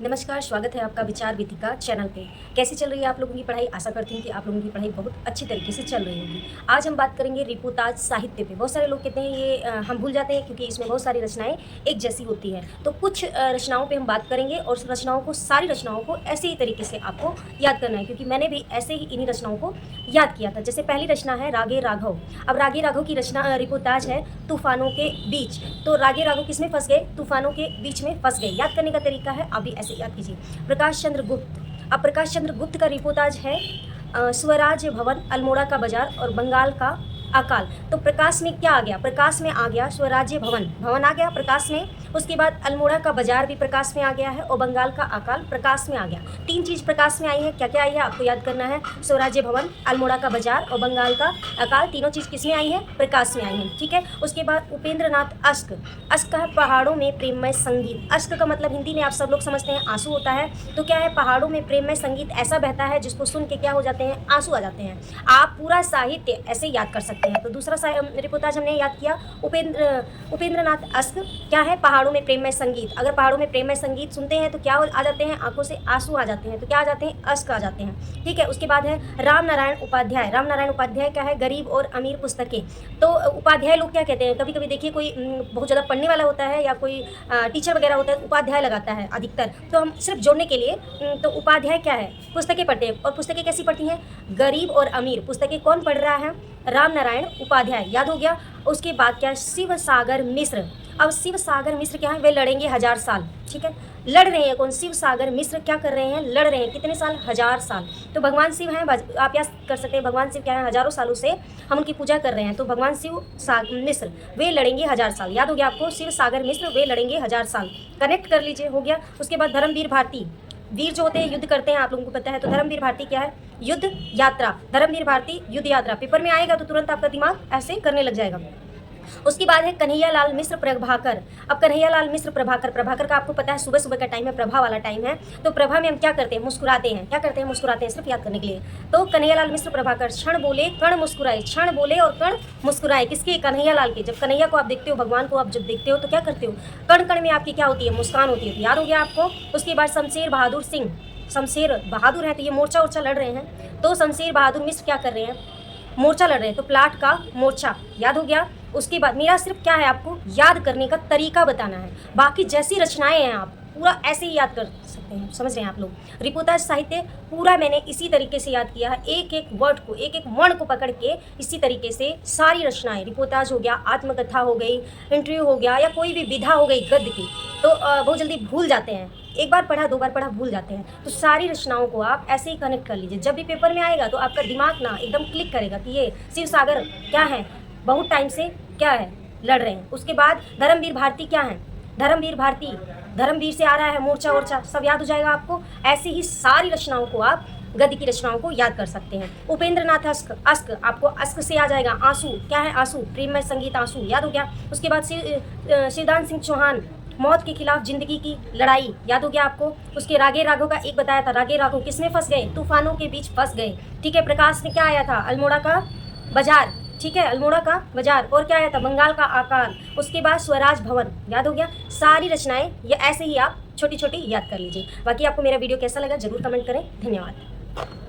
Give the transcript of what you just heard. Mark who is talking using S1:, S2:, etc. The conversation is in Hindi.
S1: नमस्कार, स्वागत है आपका विचार विधिका चैनल पे। कैसी चल रही है आप लोगों की पढ़ाई? आशा करती हूँ कि आप लोगों की पढ़ाई बहुत अच्छी तरीके से चल रही होगी। आज हम बात करेंगे रिपोर्टाज साहित्य पे। बहुत सारे लोग कहते हैं ये हम भूल जाते हैं क्योंकि इसमें बहुत सारी रचनाएँ एक जैसी होती हैं। तो कुछ रचनाओं पे हम बात करेंगे और उस रचनाओं को सारी रचनाओं को ऐसे ही तरीके से आपको याद करना है, क्योंकि मैंने भी ऐसे ही इन्हीं रचनाओं को याद किया था। जैसे पहली रचना है रागे राघव। अब रागे राघव की रचना रिपोर्टाज है तूफानों के बीच। तो रागे राघव किसमें फँस गए? तूफानों के बीच में फँस गए। याद करने का तरीका है अभी ऐसे याद कीजिए। प्रकाश चंद्र गुप्त। अब प्रकाश चंद्र गुप्त का रिपोर्टाज है स्वराज भवन, अल्मोड़ा का बाजार और बंगाल का अकाल। तो प्रकाश में क्या आ गया? प्रकाश में आ गया स्वराज्य भवन, भवन आ गया प्रकाश में। उसके बाद अल्मोड़ा का बाजार भी प्रकाश में आ गया है और बंगाल का अकाल प्रकाश में आ गया। तीन चीज़ प्रकाश में आई है। क्या क्या आई है आपको याद करना है। स्वराज्य भवन, अल्मोड़ा का बाजार और बंगाल का अकाल, तीनों चीज़ किस में आई है? प्रकाश में आई है। ठीक है। उसके बाद उपेंद्र नाथ अश्क। अश्क का है पहाड़ों में प्रेममय संगीत। अश्क का मतलब हिंदी में आप सब लोग समझते हैं आंसू होता है। तो क्या है? पहाड़ों में प्रेममय संगीत ऐसा बहता है जिसको सुन के क्या हो जाते हैं? आंसू आ जाते हैं। आप पूरा साहित्य ऐसे याद कर सकते हैं। तो दूसरा रिपोर्टाज हमने याद किया उपेंद्र नाथ अश्क। क्या है? पहाड़ों में प्रेममय संगीत। अगर पहाड़ों में प्रेममय संगीत सुनते हैं तो क्या आ जाते हैं? आंखों से आंसू आ जाते हैं। तो क्या आ जाते हैं? अश्क आ जाते हैं। ठीक है। उसके बाद है राम नारायण उपाध्याय। राम नारायण उपाध्याय क्या है? गरीब और अमीर पुस्तकें। तो उपाध्याय लोग क्या कहते हैं? कभी कभी देखिए कोई बहुत ज़्यादा पढ़ने वाला होता है या कोई टीचर वगैरह होता है, उपाध्याय लगाता है अधिकतर। तो हम सिर्फ जोड़ने के लिए तो उपाध्याय क्या है? पुस्तकें पढ़ते हैं। और पुस्तकें कैसी पढ़ती हैं? गरीब और अमीर पुस्तकें। कौन पढ़ रहा है? राम नारायण उपाध्याय। याद हो गया। उसके बाद क्या है? शिव सागर मिश्र। अब शिव सागर मिश्र क्या है? वे लड़ेंगे 1000 साल। ठीक है। लड़ रहे हैं कौन? शिव सागर मिश्र क्या कर रहे हैं? लड़ रहे हैं। कितने साल? 1000 साल। तो भगवान शिव हैं। आप याद कर सकते हैं भगवान शिव क्या है? हज़ारों सालों से हम उनकी पूजा कर रहे हैं। तो भगवान शिव मिश्र वे लड़ेंगे 1000 साल। याद हो गया आपको? शिव सागर मिश्र वे लड़ेंगे 1000 साल। कनेक्ट कर लीजिए, हो गया। उसके बाद धर्मवीर भारती। वीर जो होते हैं युद्ध करते हैं, आप लोगों को पता है। तो धर्मवीर भारती क्या है? युद्ध यात्रा। धर्मवीर भारती युद्ध यात्रा। पेपर में आएगा तो तुरंत आपका दिमाग ऐसे करने लग जाएगा। उसके बाद है कन्हैयालाल मिश्र प्रभाकर। अब कन्हैयालाल मिश्र प्रभाकर, प्रभाकर का आपको पता है सुबह सुबह का टाइम है, प्रभा वाला टाइम है। तो प्रभा में हम क्या करते हैं? मुस्कुराते हैं। क्या करते हैं? मुस्कुराते हैं, सिर्फ याद करने के लिए। तो कन्हैयालाल मिश्र प्रभाकर। क्षण बोले कण मुस्कुराए। क्षण बोले और कण मुस्कुराए। किसके? कन्हैयालाल के। जब कन्हैया को आप देखते हो, भगवान को आप जब देखते हो तो क्या करते हो? कण कण में आपकी क्या होती है? मुस्कान होती है। याद हो गया आपको। उसके बाद शमशेर बहादुर सिंह। शमशेर बहादुर है तो ये मोर्चा उर्चा लड़ रहे हैं। तो शमशेर बहादुर मिश्र क्या कर रहे हैं? मोर्चा लड़ रहे हैं। तो प्लाट का मोर्चा। याद हो गया। उसके बाद मेरा सिर्फ क्या है? आपको याद करने का तरीका बताना है। बाकी जैसी रचनाएं हैं आप पूरा ऐसे ही याद कर सकते हैं। समझ रहे हैं आप लोग? रिपोर्टाज साहित्य पूरा मैंने इसी तरीके से याद किया है। एक एक वर्ड को, एक एक वर्ण को पकड़ के इसी तरीके से सारी रचनाएं, रिपोर्टाज हो गया, आत्मकथा हो गई, इंटरव्यू हो गया या कोई भी विधा हो गई गद्य की, तो बहुत जल्दी भूल जाते हैं। एक बार पढ़ा, दो बार पढ़ा, भूल जाते हैं। तो सारी रचनाओं को आप ऐसे ही कनेक्ट कर लीजिए। जब भी पेपर में आएगा तो आपका दिमाग ना एकदम क्लिक करेगा कि ये शिव सागर क्या है? बहुत टाइम से क्या है? लड़ रहे हैं। उसके बाद धर्मवीर भारती क्या है? धर्मवीर भारती, धर्मवीर से आ रहा है मोर्चा वोर्चा, सब याद हो जाएगा आपको। ऐसे ही सारी रचनाओं को आप गद्य की रचनाओं को याद कर सकते हैं। उपेंद्र नाथ अश्क। अश्क आपको अश्क से आ जाएगा। आंसू क्या है? आंसू, प्रेममय संगीत, आंसू। याद हो गया। उसके बाद शिवदान सिंह चौहान, मौत के खिलाफ जिंदगी की लड़ाई। याद हो गया आपको। उसके रागे राघव का एक बताया था। रागे राघव किसमें फंस गए? तूफानों के बीच फंस गए। ठीक है। प्रकाश में क्या आया था? अल्मोड़ा का बाजार। ठीक है। अल्मोड़ा का बाजार। और क्या आया था? बंगाल का आकाल। उसके बाद स्वराज भवन। याद हो गया। सारी रचनाएं ये ऐसे ही आप छोटी छोटी याद कर लीजिए। बाकी आपको मेरा वीडियो कैसा लगा जरूर कमेंट करें। धन्यवाद।